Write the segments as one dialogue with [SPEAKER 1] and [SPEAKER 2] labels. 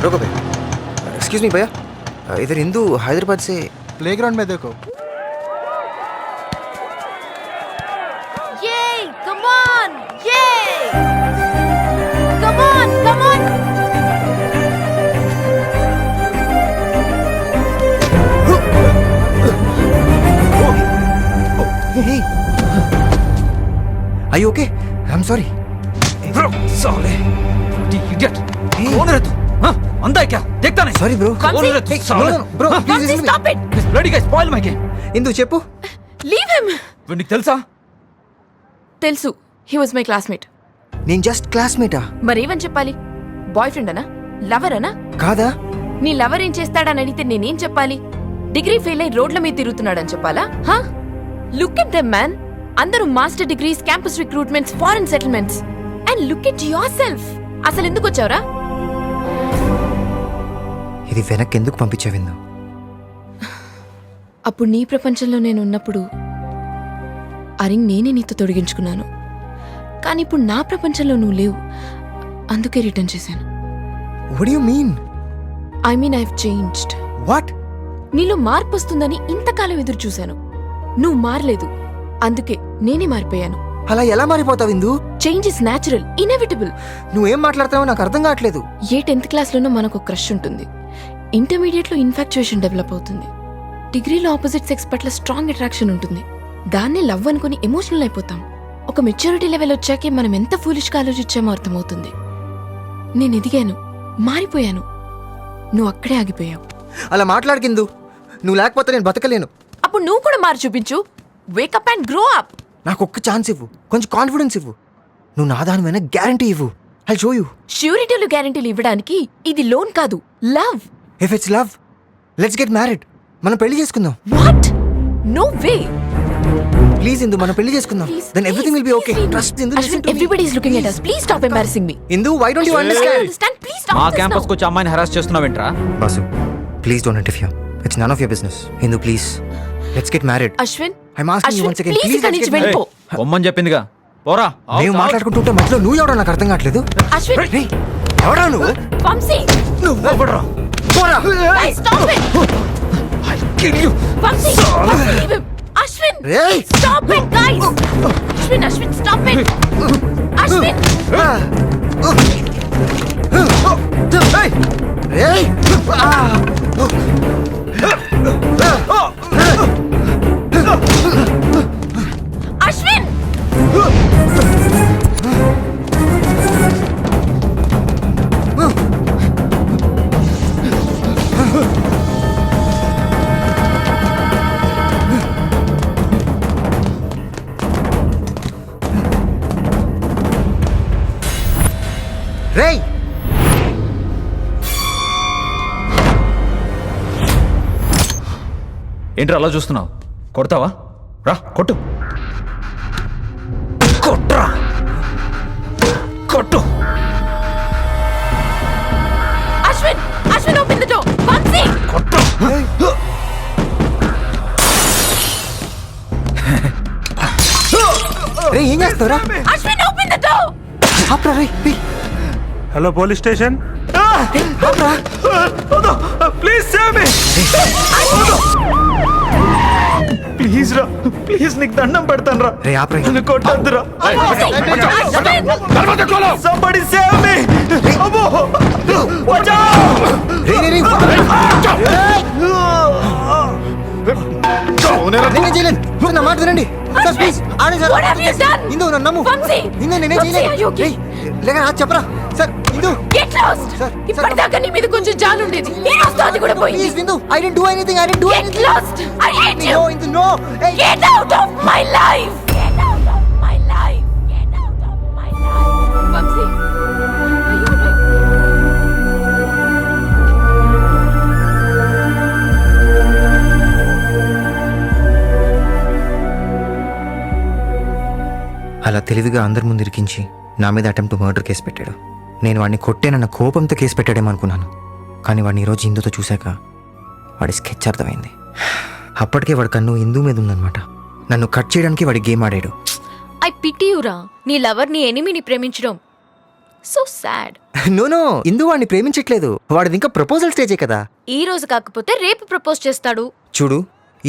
[SPEAKER 1] रुको भैया, excuse me भैया, इधर हिंदू हैदराबाद से
[SPEAKER 2] प्लेग्राउंड में देखो.
[SPEAKER 3] Yay! Come on! Yay! Come on! Come on!
[SPEAKER 1] Hey, are you okay? I'm sorry.
[SPEAKER 4] Bro साले इडियट
[SPEAKER 1] Hey.
[SPEAKER 4] कौन है तू हां अंधा है क्या देखता नहीं
[SPEAKER 1] Sorry bro.
[SPEAKER 3] Vamsi.
[SPEAKER 4] कौन है तू
[SPEAKER 1] Hey,
[SPEAKER 4] साले
[SPEAKER 1] no, bro, please
[SPEAKER 3] Vamsi,
[SPEAKER 1] listen to me.
[SPEAKER 3] stop it!
[SPEAKER 4] This bloody guy spoil my game
[SPEAKER 1] Indu చెప్పు.
[SPEAKER 3] Leave him!
[SPEAKER 4] వీడికి తెలుసా
[SPEAKER 3] తెలుసు, హీ వాజ్ మై క్లాస్మేట్.
[SPEAKER 1] నేను జస్ట్ క్లాస్మేటా?
[SPEAKER 3] మరేమని చెప్పాలి? బాయ్ ఫ్రెండ్ అనా, లవర్ అనా?
[SPEAKER 1] కాదా?
[SPEAKER 3] నీ లవర్ ఏం చేస్తాడని అడిగితే నేనేం చెప్పాలి? డిగ్రీ ఫెయిల్ అయి రోడ్ల మీద తిరుగుతున్నాడని చెప్పాలా? హా? Look at them man. అందరూ master degrees, campus recruitments, foreign settlements. And look at yourself. అసలు ఎందుకు వచ్చావురా?
[SPEAKER 1] ఇది వెనక్కి ఎందుకు పంపించావు ఇందు?
[SPEAKER 3] అప్పుడు నీ ప్రపంచంలో నేను ఉన్నప్పుడు ఆ రింగ్ నేనే నీతో తొడిగించుకున్నాను. కానీ ఇప్పుడు నా ప్రపంచంలో నువ్వు లేవు, అందుకే రిటర్న్ చేశాను.
[SPEAKER 1] What do you mean?
[SPEAKER 3] I mean I've changed.
[SPEAKER 1] What?
[SPEAKER 3] నీలో మార్పు వస్తుందని ఇంతకాలం ఎదురు చూశాను. నువ్వు మారలేదు, అందుకే నేనే మారిపోయాను.
[SPEAKER 1] అలా ఎలా మారిపోతావు Indu?
[SPEAKER 3] Change is natural, inevitable.
[SPEAKER 1] నువ్వేం మాట్లాడతావో నాకు అర్థం కావట్లేదు.
[SPEAKER 3] ఏ 10th క్లాస్లోనో మనకు క్రష్ ఉంటుంది, ఇంటర్మీడియట్లో ఇన్ఫాక్చుయేషన్ డెవలప్ అవుతుంది, డిగ్రీలో ఆపోజిట్ సెక్స్ పట్ల స్ట్రాంగ్ అట్రాక్షన్ ఉంటుంది, దాన్నే లవ్ అనుకుని ఎమోషనల్ అయిపోతాం. ఒక మెచ్యూరిటీ లెవెల్ వచ్చాకే మనం ఎంత ఫూలిష్గా ఆలోచించామో అర్థమవుతుంది. నేను ఎదిగాను, మారిపోయాను, నువ్వు అక్కడే ఆగిపోయావు.
[SPEAKER 1] అలా మాట్లాడకిందు, నువ్వు లేకపోతే నేను బతకలేను.
[SPEAKER 3] అప్పుడు నువ్వు కూడా మారి చూపించు. Wake up and grow up.
[SPEAKER 1] నాకు ఒక్క ఛాన్స్ ఇవ్వు, కొంచెం కాన్ఫిడెన్స్ ఇవ్వు. నువ్వు నా దానివైనా గ్యారంటీ ఇవ్వు. I show you.
[SPEAKER 3] ష్యూరిటీలు గ్యారంటీలు ఇవ్వడానికి ఇది లోన్ కాదు, love.
[SPEAKER 1] If it's love, let's get married. మనం పెళ్లి చేసుకుందాం.
[SPEAKER 3] What? No way.
[SPEAKER 1] Please Indu, మనం పెళ్లి చేసుకుందాం. Then everything will be okay. Trust Indu.
[SPEAKER 3] Everybody is looking at us. Please stop embarrassing me.
[SPEAKER 1] Indu, why don't you
[SPEAKER 3] I
[SPEAKER 1] understand?
[SPEAKER 3] understand. Please stop
[SPEAKER 4] మా
[SPEAKER 3] this
[SPEAKER 4] campus
[SPEAKER 3] now.
[SPEAKER 4] కు వచ్చి అమ్మాయిని హెరాస్ చేస్తున్నావేంట్రా
[SPEAKER 1] boss, please don't interfere. It's none of your business. Indu please, let's get married.
[SPEAKER 3] Ashwin,
[SPEAKER 1] I'm asking you once again,
[SPEAKER 3] please
[SPEAKER 1] please
[SPEAKER 3] ఇక్కడి
[SPEAKER 1] let's
[SPEAKER 3] నుంచి
[SPEAKER 1] get married.
[SPEAKER 3] వెళ్ళిపో.
[SPEAKER 4] బొమ్మని చెప్పిందిగా పోరా
[SPEAKER 1] మేము మాట్లాడుకుంటుంటే మధ్యలో నువ్వు ఎవడో నాకు అర్థం కావట్లేదు.
[SPEAKER 3] అశ్విన్,
[SPEAKER 1] రేయ్, ఎవడా నువ్వు?
[SPEAKER 3] వంశీ,
[SPEAKER 4] నువ్వు ఎవడ్రా?
[SPEAKER 1] పోరా.
[SPEAKER 3] guys, stop it.
[SPEAKER 4] I'll kill you.
[SPEAKER 3] Vamsi, Vamsi, leave him. Ashwin,
[SPEAKER 1] రేయ్.
[SPEAKER 3] stop it, guys. Ashwin, stop it. Ashwin,
[SPEAKER 1] రేయ్.
[SPEAKER 3] అశ్విన్.
[SPEAKER 1] రేయ్.
[SPEAKER 4] ఏంట్రా అలా చూస్తున్నావు? కొడతావా? రా కొట్టు, కొట్రా, కొట్టు.
[SPEAKER 3] Ashwin, Ashwin, open the door. Vamsi,
[SPEAKER 4] కొట్టు.
[SPEAKER 1] రేయ్, ఏం చేస్తావురా?
[SPEAKER 3] Ashwin, open the door.
[SPEAKER 1] ఆప్రా రేయ్. రేయ్,
[SPEAKER 5] हेलो पुलिस स्टेशन.
[SPEAKER 1] ఆప్రా.
[SPEAKER 4] Please save me. ప్లీజ్ రా, ప్లీజ్ నీకు దండం పెడతాను రా.
[SPEAKER 1] రేయ్, ఆప్రా.
[SPEAKER 4] నన్ను కొట్టొద్దురా. Somebody save me. అబ్బో.
[SPEAKER 1] రేయ్, రేయ్, రేయ్. నేనేం చేయలేను. మీరు నా మాట వినండి. సార్ ప్లీజ్ ఆడే sir.
[SPEAKER 3] What have you done?
[SPEAKER 1] ఇందు, నన్ను నమ్ము.
[SPEAKER 3] వంశీ.
[SPEAKER 1] ఇందు, నేనేం
[SPEAKER 3] వంశీ, are you
[SPEAKER 1] చేయలేను.
[SPEAKER 3] okay?
[SPEAKER 1] రేయ్, లేక నా చెప్పరా. సార్ ఇందు.
[SPEAKER 3] Get lost.
[SPEAKER 1] Sir,
[SPEAKER 3] ఇప్పటిదాకా నీ మీద కొంచెం జాలి ఉండేది, ఈ రోజుతో అది కూడా పోయింది.
[SPEAKER 1] Please Indu, I didn't do anything. I didn't do
[SPEAKER 3] Get
[SPEAKER 1] anything.
[SPEAKER 3] lost. I hate you.
[SPEAKER 1] No, Indu, no. Hey.
[SPEAKER 3] Get out of my life. Get out of my life. Get out of my life. Vamsi, are you alright?
[SPEAKER 1] అలా తెలివిగా అందరి ముందు ఇరికించి నా మీద attempt murder case పెట్టాడు. నేను వాడిని కొట్టేనన్న కోపంతో కేసు పెట్టాడేమో అనుకున్నాను. కానీ వాడిని ఈరోజు ఇందుతో చూశాక వాడి స్కెచ్ అర్థమైంది. అప్పటికే వాడి కన్ను ఇందు మీద ఉందన్నమాట. నన్ను కట్ చేయడానికి వాడి గేమ్ ఆడాడు.
[SPEAKER 6] ఐ పిటి యురా. నీ లవర్ నీ ఎనిమిని ప్రేమించడం
[SPEAKER 2] సో సాడ్.
[SPEAKER 1] నో ఇందు వాడిని ప్రేమించట్లేదు, వాడిది ఇంకా ప్రపోజల్ స్టేజే కదా.
[SPEAKER 2] ఈ రోజు కాకపోతే రేపు ప్రపోజ్ చేస్తాడు.
[SPEAKER 1] చూడు,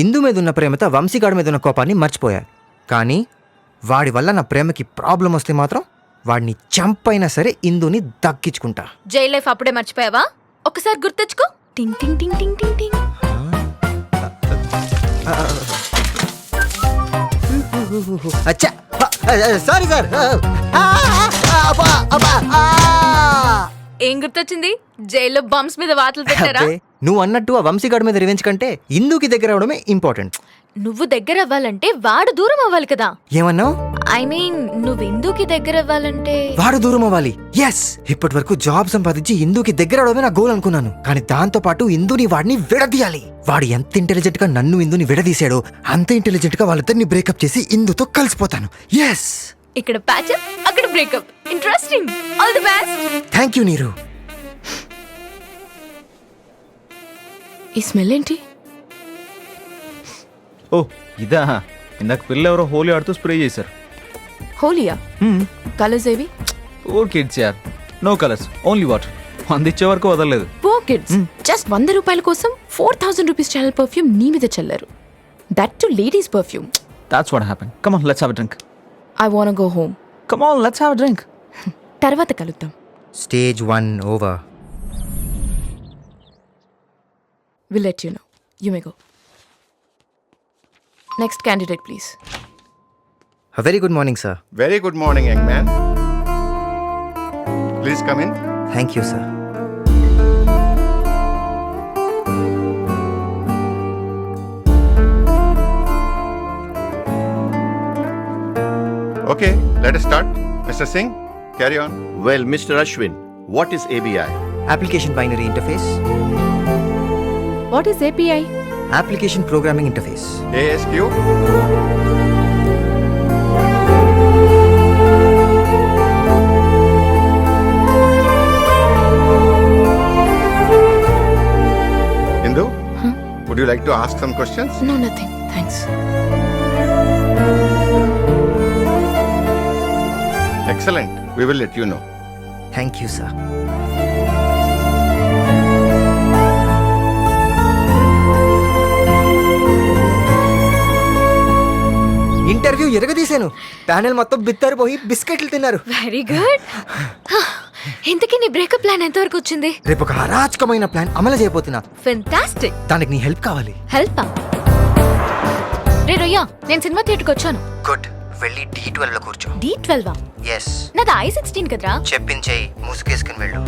[SPEAKER 1] ఇందు మీద ఉన్న ప్రేమతో వంశీగాడి మీద ఉన్న కోపాన్ని మర్చిపోయా. కానీ వాడి వల్ల నా ప్రేమకి ప్రాబ్లం వస్తే మాత్రం వాడిని చంపైనా సరే ఇందుని దక్కించుకుంటా.
[SPEAKER 2] జైల్ లైఫ్ అప్పుడే మర్చిపోయావా? ఒకసారి గుర్తెచ్చుకో. టింగ్ టింగ్ టింగ్ టింగ్ టింగ్ టింగ్.
[SPEAKER 1] అచ్చా, సారీ సార్.
[SPEAKER 2] ఏం గుర్తొచ్చింది? జైల్లో బంప్స్ మీద వాతలు పెట్టారా?
[SPEAKER 1] నువ్వు అన్నట్టు ఆ వంశీగాడి మీద రివెంజ్ కంటే ఇందుకి దగ్గర అవడమే ఇంపార్టెంట్.
[SPEAKER 2] నువ్వు దగ్గర అవ్వాలంటే వాడు దూరం అవ్వాలి కదా.
[SPEAKER 1] ఏమన్నావు?
[SPEAKER 2] ఐ మీన్ నువ్వు ఇందుకి దగ్గర అవ్వాలంటే
[SPEAKER 1] వాడు దూరం అవ్వాలి. ఎస్, ఇప్పటి వరకు జాబ్ సంపాదించి ఇందుకి దగ్గర అవడమే నా గోల్ అనుకున్నాను. కానీ దాంతో పాటు ఇందుని వాడిని విడదీయాలి. వాడు ఎంత ఇంటెలిజెంట్ గా నన్ను ఇందుని విడదీశాడో అంత ఇంటెలిజెంట్ గా వాళ్ళిద్దరిని బ్రేకప్ చేసి ఇందుతో కలిసిపోతాను. ఎస్.
[SPEAKER 2] ఇక్కడ ప్యాచప్, అక్కడ breakup. Interesting. All the best.
[SPEAKER 1] Thank you నీరు.
[SPEAKER 3] ఈ స్మెల్ ఏంటి?
[SPEAKER 4] ఓ ఇదా, ఇందాక పిల్లలు ఎవరో హోలీ ఆడుతూ స్ప్రే చేశారు.
[SPEAKER 3] హోలియా? కలర్స్ ఏవి?
[SPEAKER 4] ఓర్ కిడ్స్ యార్, నో కలర్స్, ఓన్లీ వాటర్. అందించే వరకు వదలలేదు.
[SPEAKER 3] Pour kids. జస్ట్ 100 రూపాయల కోసం 4000 రూపీస్ ఛానల్ పర్ఫ్యూమ్ నీ మీద చల్లారు. That too ladies perfume.
[SPEAKER 4] That's what happen. Come on, let's have a drink.
[SPEAKER 3] I want go home.
[SPEAKER 4] Come on, let's have a drink.
[SPEAKER 3] తర్వాత కలుద్దాం.
[SPEAKER 1] Stage 1 over.
[SPEAKER 3] We'll let you know. You may go. Next candidate, please.
[SPEAKER 1] A very good morning, sir.
[SPEAKER 6] Very good morning, young man. Please come in.
[SPEAKER 1] Thank you, sir.
[SPEAKER 6] Okay, let us start. Mr. Singh, carry on.
[SPEAKER 7] Well, Mr. Ashwin, what is ABI?
[SPEAKER 1] Application Binary Interface.
[SPEAKER 3] What is API?
[SPEAKER 1] Application Programming Interface.
[SPEAKER 6] ASQ. Indu, would you like to ask some questions?
[SPEAKER 3] No, nothing. Thanks.
[SPEAKER 6] Excellent. We will let you know.
[SPEAKER 1] Thank you, sir. Interview ఎరగదీశాను. Panel మొత్తం బిత్తరిపోయి బిస్కెట్లు తిన్నారు.
[SPEAKER 2] Very good. ఇంతకీ నీ breakup plan ఎంతవరకు వచ్చింది?
[SPEAKER 1] రేపు ఒక అరాచకమైన ప్లాన్ అమలు చేయబోతున్నా.
[SPEAKER 2] ఫెంటాస్టిక్.
[SPEAKER 1] దానికి నీ హెల్ప్ కావాలి.
[SPEAKER 2] హెల్ప్? రే రొయ్యా, నేను సినిమా థియేటర్కి వచ్చాను.
[SPEAKER 1] గుడ్. వెళ్ళి D12 లో కూర్చో.
[SPEAKER 2] D12?
[SPEAKER 1] ఎస్.
[SPEAKER 2] నాది I16 కదరా.
[SPEAKER 1] చెప్పించేయి, ముసుగేసుకుని వెళ్ళు.